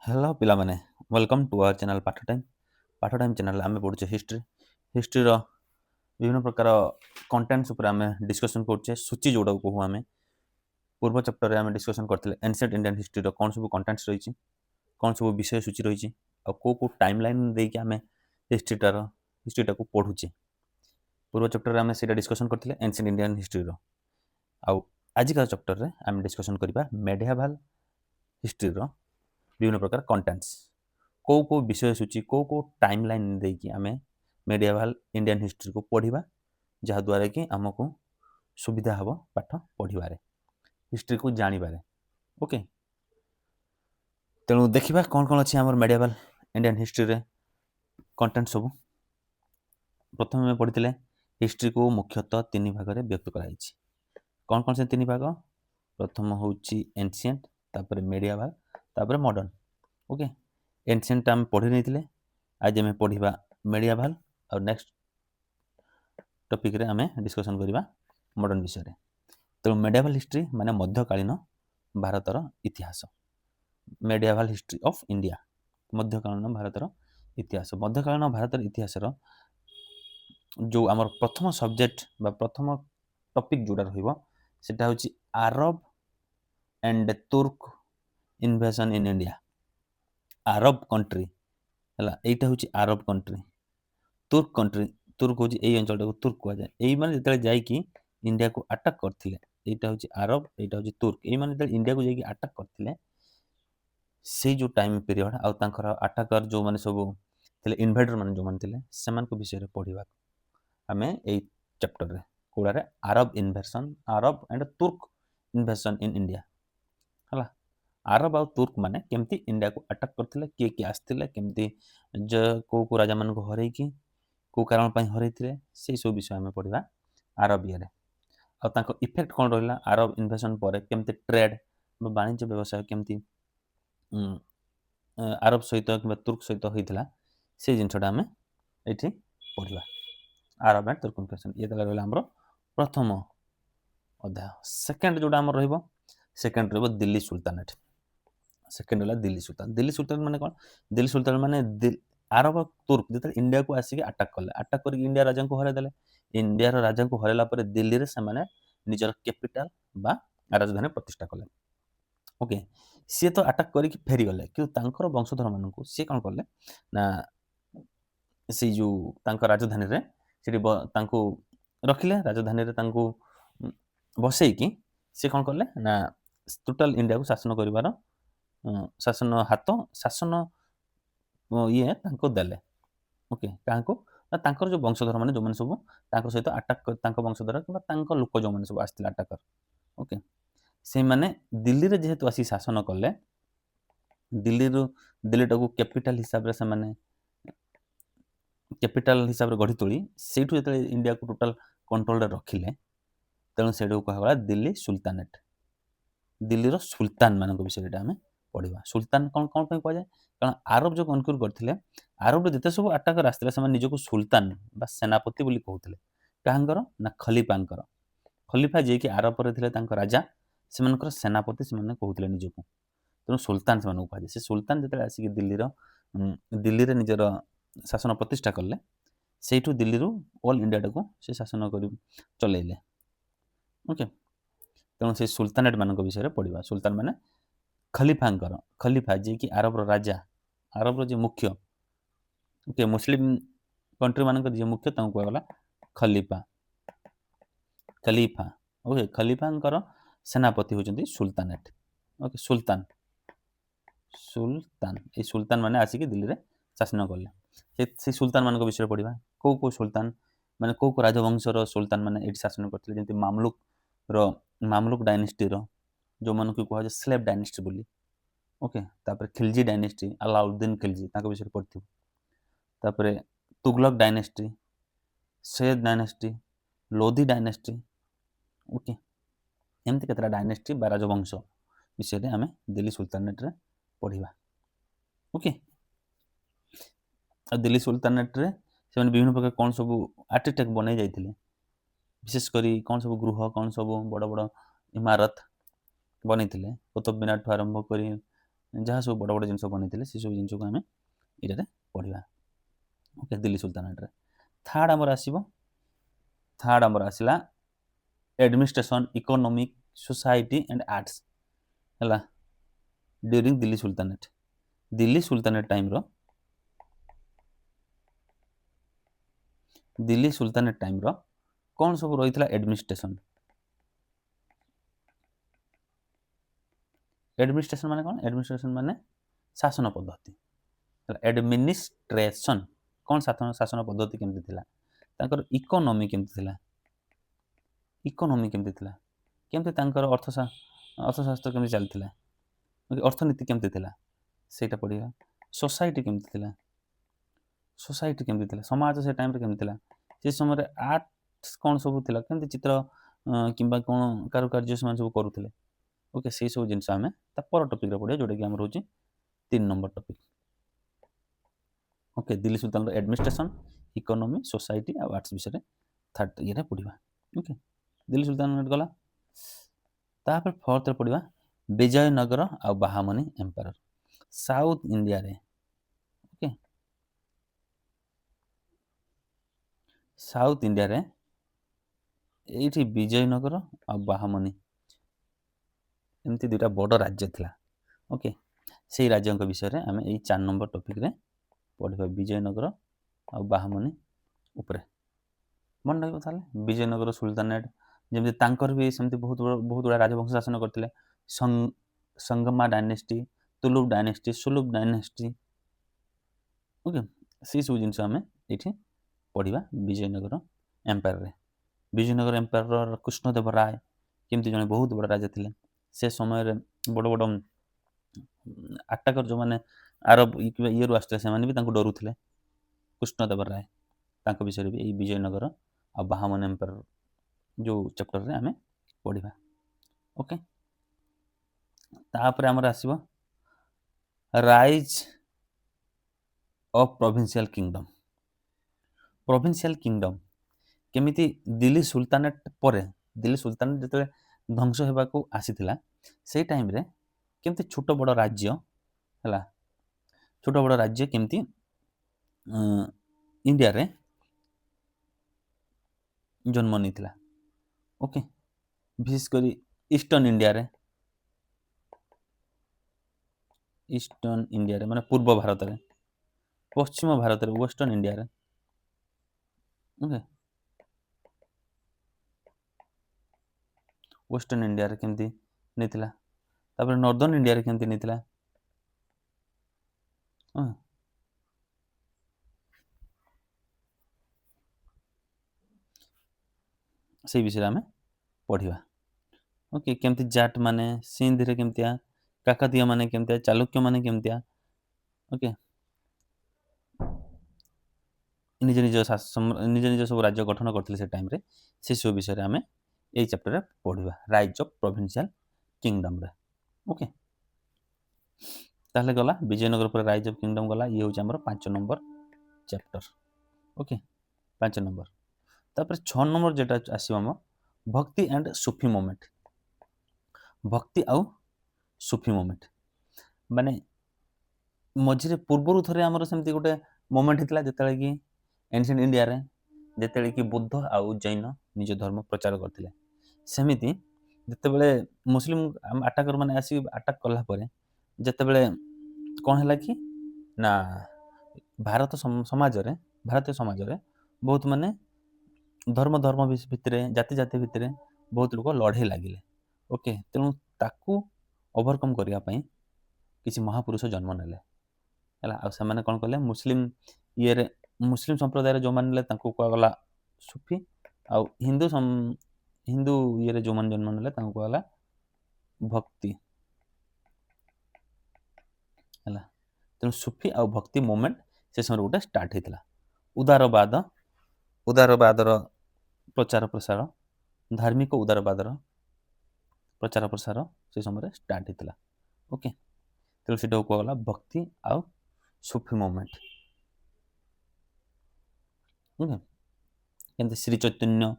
Hello पिला माने welcome to our channel पाठ टाइम चैनल आम पढ़ुचे हिस्ट्री विभिन्न प्रकार कंटेंट्स उपर आम डिस्कसन करुचे सूची जोड़ा कहूँ आम पूर्व चैप्टर में आम डिस्कसन करते एनसेंट इंडियन हिस्ट्री कौन सब कंटेंट्स रही कौन सब विषय सूची रही को टाइम लाइन देके आम हिस्ट्रीटा को पढ़ुचे पूर्व चैप्टर आम से डिस्कसन करते एनसेंट इंडियन हिस्ट्री आजिका चैप्टर में आम डिस्कसन करवा मेडिएवल हिस्ट्री विभिन्न प्रकार कंटेंट्स को विषय सूची को टाइम लाइन देकी आम मेडिएवल इंडियन हिस्ट्री को पढ़ा जहाद्वारा कि आमको सुविधा हम पाठ पढ़वे हिस्ट्री को जानिबारे ओके तेणु देखा कौन कौन अच्छी आम मेडिएवल इंडियन हिस्ट्री रे कंटेंट सब प्रथम में पढ़ी हिस्ट्री को मुख्यतः तीन भाग में व्यक्त कराई कौन कौन से तीन भाग प्रथम हूँ एनसिएंट तापर मेडिएवल तापर मॉडर्न ओके एनसिएंट आम पढ़ी नहीं आज आम पढ़ा मेडिएवल और नेक्स्ट टॉपिक रे आम डिस्कसन करवा मॉडर्न विषय तेणु मेडिएवल हिस्ट्री माने मध्यकालीन भारतर इतिहास मेडिएवल हिस्ट्री ऑफ इंडिया मध्यकालीन भारतर इतिहास मध्यकालीन भारतर इतिहास जो आमर प्रथम सब्जेक्ट बा प्रथम टॉपिक जोड़ा रहा हूँ आरब एंड तुर्क इन्वेशन इन इंडिया आरब कंट्री है यहाँ हूँ आरब कंट्री तुर्क कंट्री तुर्क हूँ यही अंचल तुर्क कहुए यही मैंने जो जाकि इंडिया को अटैक करते यहाँ हूँ आरब यहाँ हूँ तुर्क यही मैंने जो इंडिया को जाकि अटैक करते से जो टाइम पीरियड आउर अटैकर जो मैंने सब थे इन्वेडर मैंने जो मैंने से विषय पढ़ा आम यही चैप्टर रे कौड़े आरब इन्वेशन आरब एंड तुर्क इन्वेशन इन इंडिया है आरब आउ तुर्क माने केमती इंडिया को अटैक करते किए किए आसते केमती को राजा मान हर को कारण हर से सब विषय आम पढ़ा आरब ये इफेक्ट कौन रहा आरब इन्वेशन पर केमती ट्रेड वाणिज्य व्यवसाय केमती आरब सहित कि तुर्क सहित होता से जिनटा आम ये पढ़ा आरब एंड तुर्क इन्वेशन ये रहा आम प्रथम अध्याय सेकेंड जोटा आम सेकेंड रहा दिल्ली सुल्तानेट सेकेंड रहा दिल्ली सुल्तान माने कौन दिल्ली सुल्तान माने आरब तुर्क जो इंडिया को आसिक अटैक कले अटैक कर इंडिया राजा को हरदेले इंडिया राजा को हरला दिल्ली रे से निजर कैपिटल बा राजधानी प्रतिष्ठा कले ओके सी तो अटैक करके फेरीगले कि वंशधर मान सी कौन कले ना से जो राजधानी रे रखिले राजधानी रे बसैकी सी कौन कले ना टोटाल इंडिया को शासन कर शासन हाथ शासन ये देले ओके क्या जो वंशधर मैंने जो मैंने सब सहित अटैक वंशधर कि लोक जो मैंने सब आसते अटैकर ओके से माने दिल्ली रे जेहेतु आसी शासन कले दिल्लीटा को कैपिटल हिसाब से माने कैपिटल हिसाब से गढ़ी तोली से इंडिया को टोटाल कंट्रोल रखिले तेणु से कहगला दिल्ली सुल्तानेट दिल्ली सुल्तान मान विषय आम पढ़ा सुल्तान कौन कौन कहुए कारण आरब जो कनक्यूर करते आरब जिते सब अटैकर आसते निजक सुल्तान बा सेनापति कहते क्या ना खलीफांकर खलीफा जी कि आरब थे राजा से सेनापति से कहते निजक तेणु सुल्तान से कहुए से सुल्तान जो आसिक दिल्ली निजर शासन प्रतिष्ठा कले से दिल्ली ऑल इंडिया को से शासन कर चलैले ओके तेणु से सुल्तानेट मान विषय पढ़ा सुल्तान माने खलीफांकर खलीफा जी कि आरब राजा आरब जी मुख्य ओके मुस्लिम कंट्री मान जी मुख्य कहगला खलीफा खलीफा ओके खलीफांकर सेनापति होती सुल्तानेट ओके सुल्तान सुल्तान ये सुल्तान माने आसिक दिल्ली रे शासन कले से सुल्तान मान विषय पढ़ा को सुल्तान माने को राजवंशर सुल्तान माने शासन करते जमी मामलुक डायनेस्टी जो मन को कह स्लेव डायनेस्टी बोली ओके तापर खिलजी डायनेस्टी अलाउद्दीन खिलजी विषय पढ़ी तापर Tughlaq dynasty Syed dynasty Lodhi dynasty okay एमती केतरा डायनेस्टी बा राजवंश विषय आम दिल्ली सुल्तानेट रे पढ़ा ओके दिल्ली सुल्तानेट रे से विभिन्न प्रकार कौन सब आर्किटेक्ट बन जाते विशेषकर कौन सब गृह कौन सब बड़ बड़ इमारत बन कुतुब मीनार ठू आरंभ कर ଯାହା ସବୁ ବଡ଼ ବଡ଼ ଜିନିଷ ବନେଇଥିଲେ ସେସବୁ ଜିନିଷକୁ ଆମେ ଏଇଟାରେ ପଢ଼ିବା। ଓକେ, ଦିଲ୍ଲୀ ସୁଲତାନେଟରେ। ଥାର୍ଡ଼ ଆମର ଆସିଲା administration, economic, society and arts है during Delhi sultanate. Delhi sultanate time रो कौन सब रही था एडमिनिस्ट्रेशन। एडमिनिस्ट्रेशन माने कौन? एडमिनिस्ट्रेशन माने शासन पद्धति। एडमिनिस्ट्रेशन कौन शासन पद्धति केमती थिला? तांकर इकोनॉमी केमती थिला? इकोनॉमी केमती थिला? केमती तांकर अर्थशास्त्र केमती चलथिला? अर्थनीति केमती थिला सेटा पढ़िया। सोसाइटी केमती थिला? सोसाइटी केमती थिला? समाज से टाइम रे केमती थिला? से समय रे आर्ट्स कौन सब थिला? केमती चित्र किंबा कौन कारुकार्य से सब करूथिले। ओके, से सब जिनस आमे ता पर टॉपिक रे पढ़िया, जोटा कि हमर होची 3 नंबर टॉपिक। ओके, दिल्ली सुल्तान एडमिनिस्ट्रेशन, इकोनॉमी, सोसाइटी आ आर्ट्स विषय थर्ड ये पढ़िया। ओके, दिल्ली सुल्तानेट गला। तापर फोर्थ रे पढ़िया विजयनगर आ बाहामनी एम्पायर साउथ इंडिया रे। ओके, साउथ इंडिया रे एठी विजयनगर आ बाहामनी एमती दुटा बड़ राज्य थिला। ओके, से राज्य विषय रे आमे एई 4 नंबर टॉपिक रे पढ़िबा, विजयनगर आ बाहामनी ऊपर। मन रहिबो थाले विजयनगर सुल्तानेट जेमति तांकर भी सेमति बहुत बड़ा राजवंश शासन करथिले। Sangama dynasty, Tuluva dynasty, Saluva dynasty. Okay, से सब जिनस आमे एठी पढ़िबा विजयनगर एम्पायर रे। विजयनगर एम्पायर कृष्णदेव राय केमती जने बहुत बड़ा राजा थिले। से समय रे बड़ बड़ अटैकर जो माने अरब ये रु आसते से माने भी तांको डरुथिले। कृष्णदेव राय तांको विषय भी एई विजयनगर आ बाहामन एम्पायर जो चैप्टर रे आमे पढ़िबा। ओके, तापर हमर आसीबो rise of provincial kingdom. Provincial kingdom केमिति दिल्ली सुल्तानेट परे, दिल्ली सुल्तानेट जते ध्वंस हेबाकू आसीथिला से टाइम रे केमती छोट बड़ राज्य हला, छोट बड़ राज्य केमती इंडिया रे जन्म नहीं। ओके, विशेष करी ईस्टर्न इंडिया रे माने पूर्व भारत रे, पश्चिम भारत रे वेस्टर्न इंडिया रे। ओके, वेस्टर्न इंडिया रे केमती नहीं थिला, तापर नॉर्दर्न इंडिया रे केमती नहीं थिला। से विषय आमे पढ़िबा। ओके, केमती जाट माने सिंध रे केमतिया, काकतीय माने केमतिया, चालुक्य माने केमतिया। ओके, निज निज सब राज्य गठन करथिले से टाइम रे, से सब विषय आमे एई चैप्टर रे पढ़िबा, राइज ऑफ प्रोविंशियल किंगडम रे। ओके, ताहले गला विजयनगर पर राइज ऑफ किंगडम गला, ये होची हमर 5 नंबर चैप्टर। Okay, 5 number. तापर 6 नंबर जेटा आसीबो हम भक्ति एंड सूफी मूवमेंट। भक्ति आउ सूफी मूवमेंट माने मझिरे पूर्वरु थरे हमर सेमती गोटे मूवमेंट हितला जतले कि एंशिएंट इंडिया रे जतले कि बुद्ध आउ जैन निज धर्म प्रचार करथिले। सेमिति जतेबेले मुस्लिम अटैकर माने आसी अटैक कला परे जतेबेले कोन हला कि ना भारतीय समाज रे बहुत माने धर्म भितरे, जाति भितरे बहुत लोग लड़े लगिले। ओके, तेणु ताकू ओवरकम करिया पई किसी महापुरुष जन्म नेले हला। आ से माने कोन कले मुस्लिम ये रे, मुस्लिम संप्रदाय रे जो मानले ताकू को गला सूफी, आ हिंदू ये रे जो मान जन्म नेले ताकू को गला भक्ति हला। तेणु सूफी आ भक्ति मूवमेंट से समय गोटे स्टार्ट हेतला। उदारवादर प्रचार प्रसार, धार्मिक उदारवादर प्रचार प्रसार से समय स्टार्ट हेतला। ओके, तेणु से गला भक्ति आउ सूफी मूवमेंट। ओके, केमती श्री चैतन्य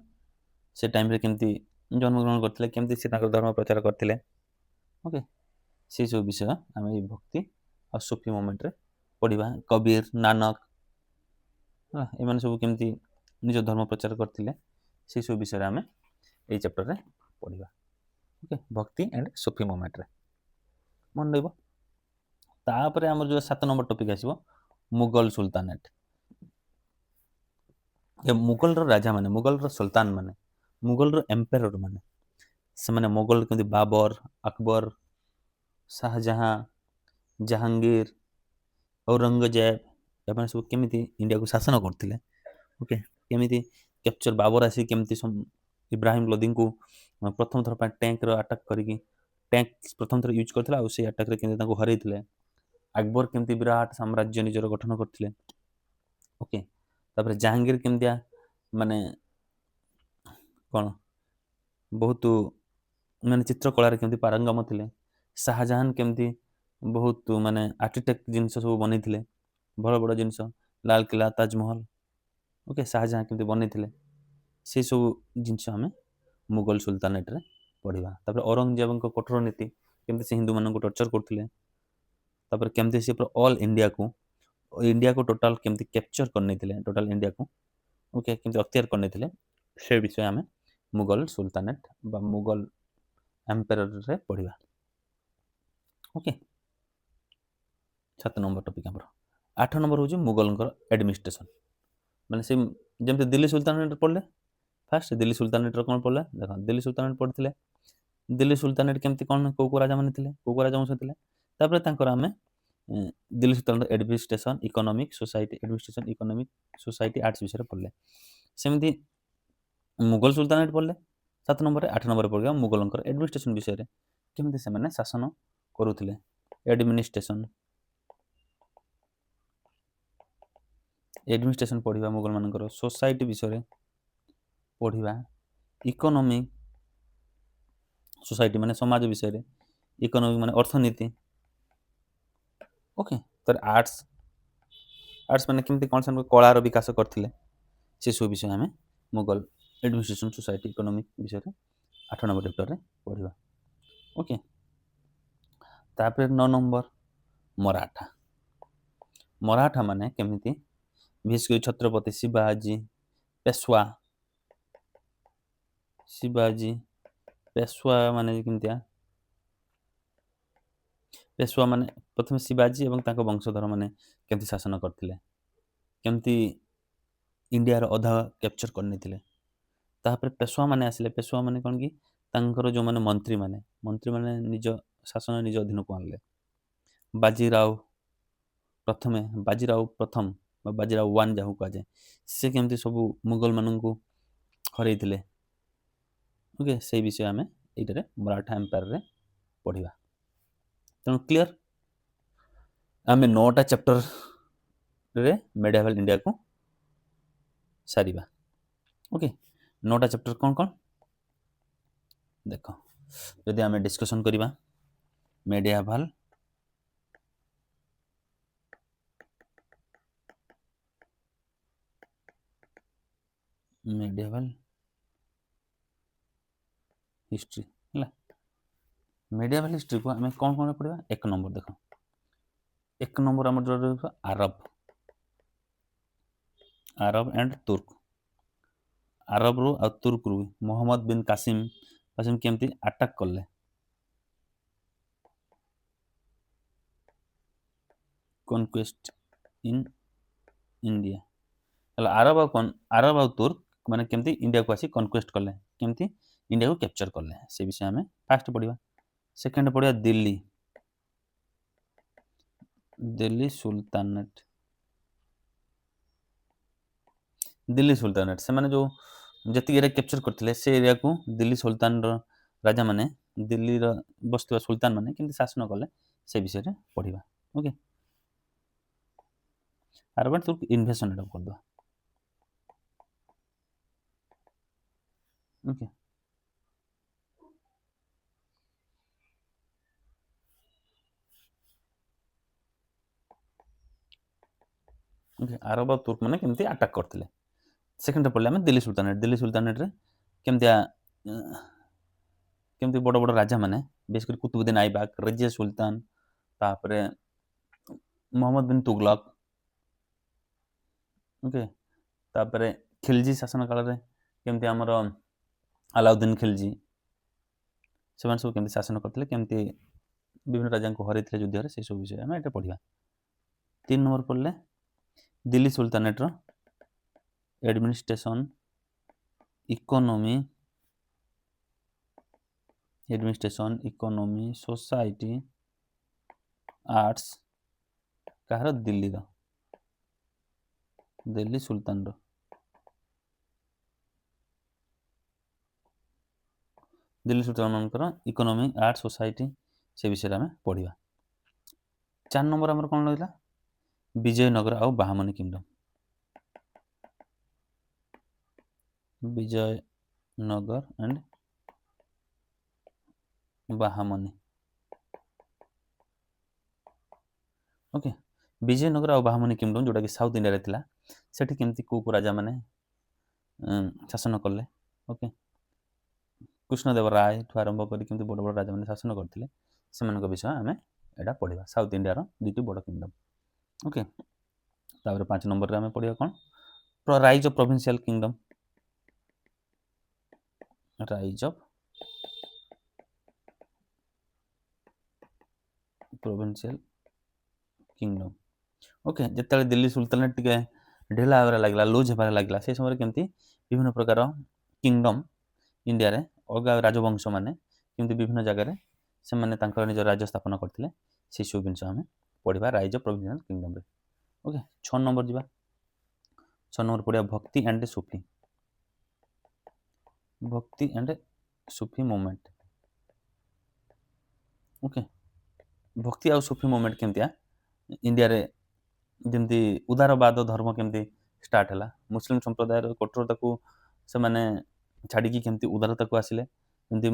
से टाइम रे केमती जन्मग्रहण करथिले, केमती से धर्म प्रचार करथिले। ओके, से सब विषय आम ये भक्ति और सूफी मोमेंट पढ़ा। कबीर नानक एम सब केमती निज धर्म प्रचार करते से सब विषय आम ये चैप्टर में पढ़ा। ओके भक्ति एंड सूफी मोमेंट मन रही। तापर आम जो 7 नंबर टॉपिक आसो मुगल सुल्तानेट। मुगल राजा माने मुगल सुल्तान माने मुगल एम्पायर माने से माने मुगल केमती बाबर अकबर शाहजहां जहांगीर औरंगजेब एम सब केमिति इंडिया को शासन करते। ओके केमिति कैप्चर बाबर आसी केमिति इब्राहिम लोदी को प्रथम थर पर टैंक रो अटैक करिकी टैंक प्रथम थर यूज करथिला आ से अटैक रे केमिति ताको हरैथिले। अकबर केमिति विराट साम्राज्य निजर गठन करथिले। ओके तापर जहांगीर केमितिया माने कौन बहुत माने चित्रकला केमिति पारंगम थिले। शाहजहां केमिति बहुत माने आर्किटेक्ट जिनस सब बनै बड़ बड़ जिनस लाल किला ताजमहल। ओके शाहजहां केमिति बनै से सब जिनस आम मुगल सुल्तानेट रे पढ़ा। तापर औरंगजेब कठोर नीति केमिति से हिंदू मान को टर्चर करथिले। तापर केमिति से ऑल इंडिया को टोटल केमिति कैप्चर करने टोटल इंडिया को ओके केमिति अख्तियार करने से विषय आम मुगल सुल्तानेट बा मुगल एम्पायर रे पढ़ा। ओके 7 नंबर टॉपिक हमर। 8 नंबर हूँ मुगल एडमिनिस्ट्रेशन माने से जमते दिल्ली सुल्तानेट पढ़ले। फास्ट दिल्ली सुल्तानेट कौन पढ़ले देख दिल्ली सुल्तानेट पढ़ते दिल्ली सुल्तानेट केमती कौन कौ राजा मैंने थे कौ राजा वंश थे। तापर तांकर आमे Delhi sultanate administration economic society administration economic society arts विषय पढ़ले। सेमती मुगल सुल्तानेट पढ़ले 7 नंबर 8 नंबर पढ़ा मुगल एडमिनिस्ट्रेशन विषय केमती से माने शासन करुथिले। एडमिनिस्ट्रेशन पढ़ा मुगल मानकर सोसाइटी विषय पढ़ा। इकोनॉमिक सोसाइटी माने समाज विषय इकोनॉमिक माने अर्थनीति। ओके तर आर्ट्स माने केमती कौन से कलार विकास करथिले से सब विषय आम मुगल एडमिनिस्ट्रेशन सोसाइटी इकोनॉमिक विषय 8 नंबर चैप्टर रे पढ़ा। ओके तापर 9 नंबर मराठा। मराठा माने केमिति विशेष छत्रपति शिवाजी पेशवा माने केमतिया पेशवा माने प्रथम शिवाजी एवं तांको वंशधर माने केमती शासन करथिले केमती इंडिया रो अधा कैप्चर करने थिले। तापर पेशवा माने आसिले पेशवा माने कोन की तांकर जो माने मंत्री माने निज शासन निज अधीन को आनले। बाजीराव प्रथम बाजीराव 1 जाहु कहा जाए से केमती सब मुगल मानन को हरई थिले। ओके से विषय आम ये मराठा एम्पायर रे पढ़ा। तेणु क्लियर आम 9टा चैप्टर रे मेडिएवल इंडिया को सारिबा। ओके 9टा चैप्टर कौन कौन देख जदि आम डिस्कशन करवा मेडिएवल हिस्ट्री है मेडिएवल हिस्ट्री को आम कौन कौन पढ़ा। 1 नंबर देख 1 नंबर आम अरब एंड तुर्क। अरब रु आ तुर्क रु मोहम्मद बिन कासिम केमती अटैक कले कॉन्क्वेस्ट इन इंडिया। अरब आ तुर्क माने केमती इंडिया को आसी कॉन्क्वेस्ट कले केमती इंडिया को कैप्चर कले से विषय आम फास्ट पढ़ा। सेकेंड पढ़ा दिल्ली सुल्तानेट से माने जो जति एरिया कैप्चर करथिले से एरिया को दिल्ली सुल्तान राजा माने दिल्ली बसुवा सुल्तान माने केमती शासन कले से विषय रे पढ़ा। ओके अरब एंड तुर्क इन्वेशन एडा कर दो। ओके अरब और तुर्क माने केमती अटैक करथिले। सेकेंड पढ़ले आम दिल्ली सुल्तानेट रे केमती बड़ बड़ राजा माने बेसिकली कुतुबुद्दीन ऐबक, रजिया सुल्तान, तापरे मोहम्मद बिन तुगलक, ओके, तापरे खिलजी शासन काल रे केमती हमर अलाउद्दीन खिलजी ସେମାନେ ସବୁ କେମିତି ଶାସନ କରିଥିଲେ, କେମିତି ବିଭିନ୍ନ ରାଜାଙ୍କୁ ହରାଇଥିଲେ ଯୁଦ୍ଧରେ, ସେସବୁ ବିଷୟରେ ଆମେ ଏଇଟା ପଢ଼ିବା। 3 ନମ୍ବର ପଢ଼ିଲେ ଦିଲ୍ଲୀ ସୁଲତାନେଟର ଏଡମିନିଷ୍ଟ୍ରେସନ, ଇକୋନୋମି, ସୋସାଇଟି, ଆର୍ଟ୍ସ କାହାର? ଦିଲ୍ଲୀର, ଦିଲ୍ଲୀ ସୁଲତାନର। ଦିଲ୍ଲୀ ସୁଲତାନମାନଙ୍କର ଇକୋନୋମି, ଆର୍ଟ, ସୋସାଇଟି ସେ ବିଷୟରେ ଆମେ ପଢ଼ିବା। 4 ନମ୍ବର ଆମର କ'ଣ ରହିଲା? ବିଜୟନଗର ଆଉ Bahmani kingdom. Vijayanagar and Bahmani. Okay, Vijayanagar ଆଉ ବାହାମନି କିଙ୍ଗଡମ୍ ଯେଉଁଟାକି ସାଉଥ ଇଣ୍ଡିଆରେ ଥିଲା, ସେଠି କେମିତି କେଉଁ ରାଜାମାନେ ଶାସନ କଲେ। ଓକେ, କୃଷ୍ଣଦେବ ରାୟଠୁ ଆରମ୍ଭ କରି କେମିତି ବଡ଼ ବଡ଼ ରାଜାମାନେ ଶାସନ କରିଥିଲେ, ସେମାନଙ୍କ ବିଷୟ ଆମେ ଏଇଟା ପଢ଼ିବା। ସାଉଥ ଇଣ୍ଡିଆର 2ଟି ବଡ଼ କିଙ୍ଗଡମ୍। ଓକେ, ତାପରେ 5 ନମ୍ବରରେ ଆମେ ପଢ଼ିବା କ'ଣ? Rise of provincial kingdom. Rise of provincial kingdom. Okay, ଯେତେବେଳେ ଦିଲ୍ଲୀ ସୁଲତାନେଟ୍ ଟିକେ ଢିଲା ହେବାରେ ଲାଗିଲା, ଲୁଜ୍ ହେବାରେ ଲାଗିଲା, ସେ ସମୟରେ କେମିତି ବିଭିନ୍ନ ପ୍ରକାର କିଙ୍ଗଡମ୍ ଇଣ୍ଡିଆରେ ଅଲଗା ରାଜବଂଶ ମାନେ କେମିତି ବିଭିନ୍ନ ଜାଗାରେ ସେମାନେ ତାଙ୍କର ନିଜ ରାଜ୍ୟ ସ୍ଥାପନ କରିଥିଲେ, ସେସବୁ ଜିନିଷ ଆମେ ପଢ଼ିବା ରାଇଜ୍ ଅଫ୍ ପ୍ରୋଭିନ୍ସିଆଲ କିଙ୍ଗଡମ୍ରେ। ଓକେ, 6 ନମ୍ବର ଯିବା। 6 ନମ୍ବର ପଢ଼ିବା ଭକ୍ତି ଆଣ୍ଡ ସୁଫି। ଭକ୍ତି ଆଣ୍ଡ ସୁଫି ମୁଭମେଣ୍ଟ। ଓକେ, ଭକ୍ତି ଆଉ ସୁଫି ମୁଭମେଣ୍ଟ କେମିତିଆ ଇଣ୍ଡିଆରେ ଯେମିତି ଉଦାରବାଦ ଧର୍ମ କେମିତି ଷ୍ଟାର୍ଟ ହେଲା, ମୁସଲିମ ସମ୍ପ୍ରଦାୟର କଠୋରତାକୁ ସେମାନେ ଛାଡ଼ିକି କେମିତି ଉଦାରତାକୁ ଆସିଲେ, ଯେମିତି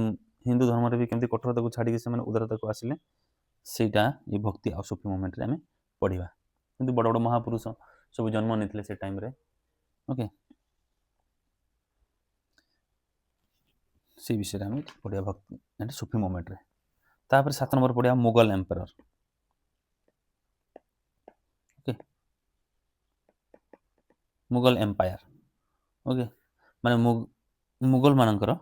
ହିନ୍ଦୁ ଧର୍ମରେ ବି କେମିତି କଠୋରତାକୁ ଛାଡ଼ିକି ସେମାନେ ଉଦାରତାକୁ ଆସିଲେ, ସେଇଟା ଏ ଭକ୍ତି ଆଉ ସୁଫି ମୁଭମେଣ୍ଟରେ ଆମେ ପଢ଼ିବା। କିନ୍ତୁ ବଡ଼ ବଡ଼ ମହାପୁରୁଷ ସବୁ ଜନ୍ମ ନେଇଥିଲେ ସେ ଟାଇମ୍ରେ। ଓକେ, ସେଇ ବିଷୟରେ ଆମେ ପଢ଼ିବା ଭକ୍ତି ଆଣ୍ଡ ସୁଫି ମୁଭମେଣ୍ଟରେ। ତାପରେ 7 ନମ୍ବର ପଢ଼ିବା Mughal emperor. Okay, Mughal empire. Okay, ମାନେ ମୁଗଲ ମାନଙ୍କର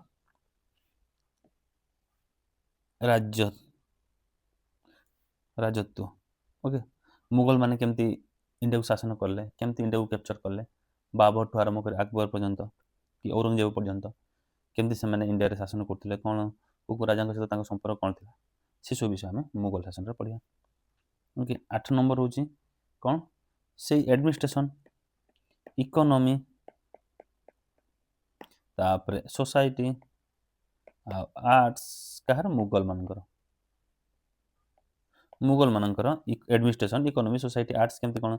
ରାଜତ୍ୱ। ଓକେ, ମୁଗଲ ମାନେ କେମିତି ଇଣ୍ଡିଆକୁ ଶାସନ କଲେ, କେମିତି ଇଣ୍ଡିଆକୁ କ୍ୟାପଚର କଲେ, ବାବରଠୁ ଆରମ୍ଭ କରି ଆକବର ପର୍ଯ୍ୟନ୍ତ କି ଔରଙ୍ଗଜେବ ପର୍ଯ୍ୟନ୍ତ କେମିତି ସେମାନେ ଇଣ୍ଡିଆରେ ଶାସନ କରୁଥିଲେ, କ'ଣ କେଉଁ ରାଜାଙ୍କ ସହିତ ତାଙ୍କ ସମ୍ପର୍କ କ'ଣ ଥିଲା, ସେସବୁ ବିଷୟ ଆମେ ମୁଗଲ ଶାସନରେ ପଢ଼ିବା। ଓକେ, 8 ନମ୍ବର ହେଉଛି କ'ଣ? ସେଇ ଆଡମିନିଷ୍ଟ୍ରେସନ, ଇକୋନୋମି, ତାପରେ ସୋସାଇଟି ଆଉ ଆର୍ଟ୍ସ କାହାର? ମୁଗଲ ମାନଙ୍କର ଆଡମିନିଷ୍ଟ୍ରେସନ, ଇକୋନୋମି, ସୋସାଇଟି, ଆର୍ଟ୍ସ କେମିତି କ'ଣ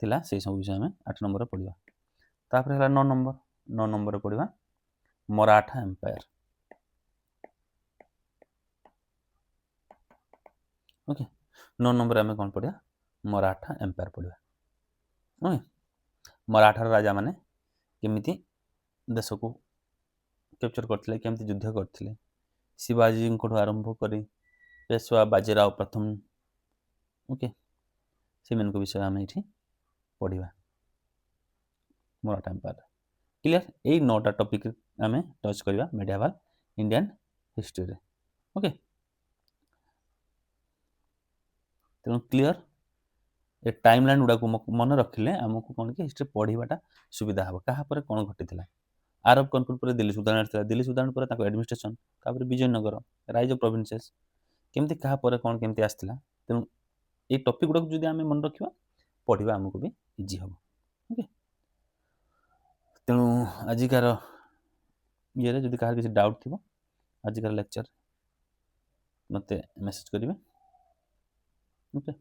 ଥିଲା, ସେଇ ସବୁ ବିଷୟ ଆମେ 8 ନମ୍ବରରେ ପଢ଼ିବା। ତାପରେ ହେଲା 9 ନମ୍ବର। 9 ନମ୍ବରରେ ପଢ଼ିବା ମରାଠା ଏମ୍ପାୟାର। ଓକେ, 9 ନମ୍ବରରେ ଆମେ କ'ଣ ପଢ଼ିବା? ମରାଠା ଏମ୍ପାୟାର ପଢ଼ିବା। ଓକେ, ମରାଠାର ରାଜାମାନେ କେମିତି ଦେଶକୁ କ୍ୟାପଚର କରିଥିଲେ, କେମିତି ଯୁଦ୍ଧ କରିଥିଲେ, ଶିବାଜୀଙ୍କଠୁ ଆରମ୍ଭ କରି ପେଶୱା ବାଜିରାଓ ପ୍ରଥମ, ଓକେ, ସେମାନଙ୍କ ବିଷୟ ଆମେ ଏଠି ପଢ଼ିବା ମରାଠା ଏମ୍ପାୟାର। କ୍ଲିୟର? ଏଇ 9ଟା ଟପିକ୍ ଆମେ ଟଚ୍ କରିବା ମେଡିଆଭାଲ ଇଣ୍ଡିଆନ୍ ହିଷ୍ଟ୍ରିରେ। ଓକେ, ତେଣୁ କ୍ଲିୟର? ଏ ଟାଇମ୍ ଲାଇନ୍ ଗୁଡ଼ାକୁ ମନେ ରଖିଲେ ଆମକୁ କ'ଣ କି ହିଷ୍ଟ୍ରି ପଢ଼ିବାଟା ସୁବିଧା ହେବ। କାହା ପରେ କ'ଣ ଘଟିଥିଲା? ଆରବ କନକ୍ରୁଟ ପରେ ଦିଲ୍ଲୀ ସୁଲତାନେଟ୍ ଥିଲା, ଦିଲ୍ଲୀ ସୁଲତାନେଟ୍ ପରେ ତାଙ୍କ ଆଡମିନିଷ୍ଟ୍ରେସନ, ତାପରେ ବିଜୟନଗର, ରାଇଜ୍ ଅଫ୍ ପ୍ରୋଭିନ୍ସେସ୍, କେମିତି କାହା ପରେ କ'ଣ କେମିତି ଆସିଥିଲା। ତେଣୁ ଏଇ ଟପିକ୍ ଗୁଡ଼ାକୁ ଯଦି ଆମେ ମନେ ରଖିବା, ପଢ଼ିବା ଆମକୁ ବି ଇଜି ହେବ। ଓକେ, ତେଣୁ ଆଜିକାର ଇଏରେ ଯଦି କାହାର କିଛି ଡାଉଟ୍ ଥିବ, ଆଜିକାର ଲେକ୍ଚର ମୋତେ ମେସେଜ କରିବେ। Okay,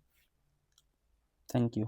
thank you.